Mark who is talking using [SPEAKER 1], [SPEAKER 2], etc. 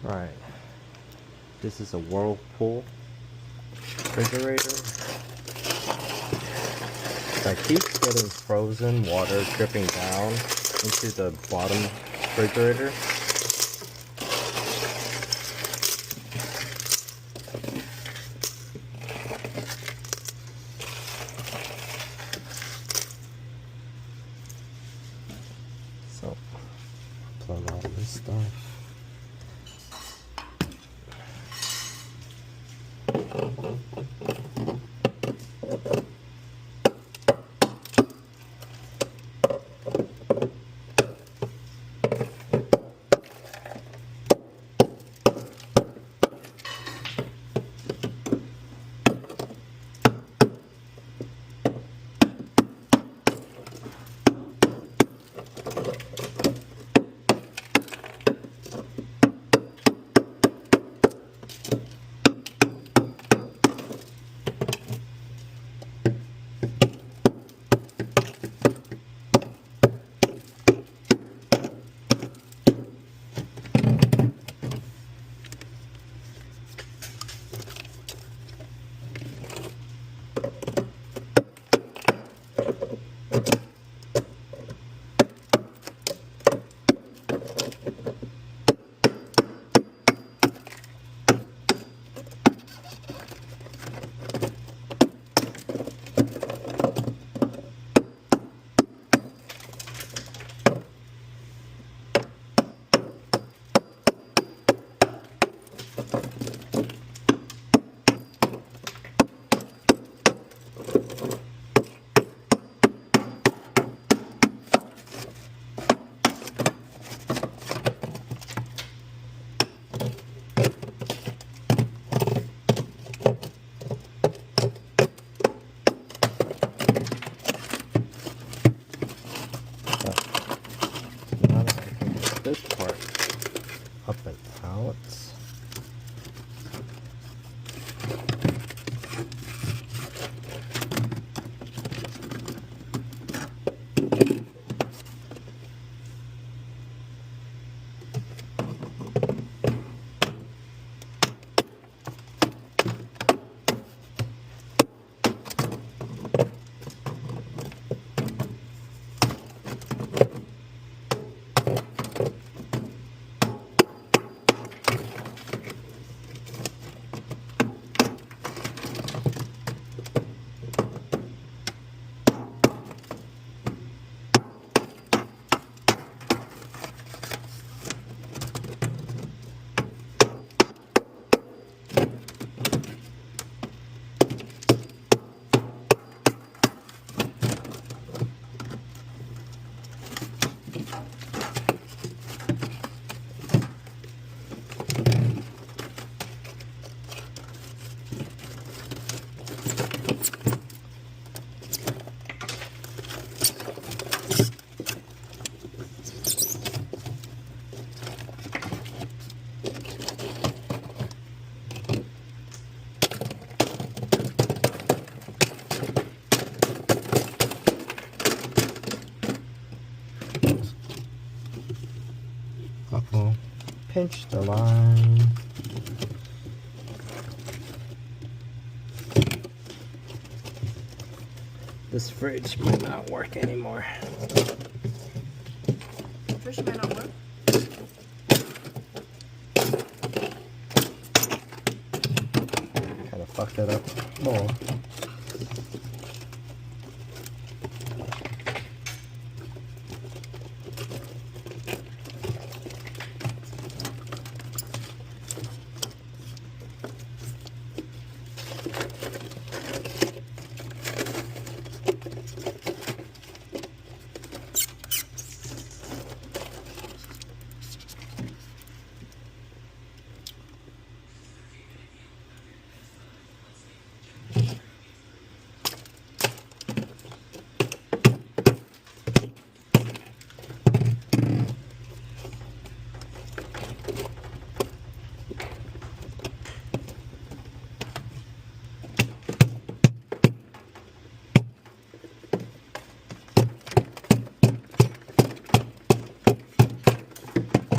[SPEAKER 1] Right. This is a Whirlpool refrigerator that keeps getting frozen water dripping down into the bottom refrigerator. So, plug all this stuff. Now that I can get this part up and out. Uh-oh. Pinch the line. This fridge might not work anymore.
[SPEAKER 2] Fridge might not work?
[SPEAKER 1] Kind of fucked it up more.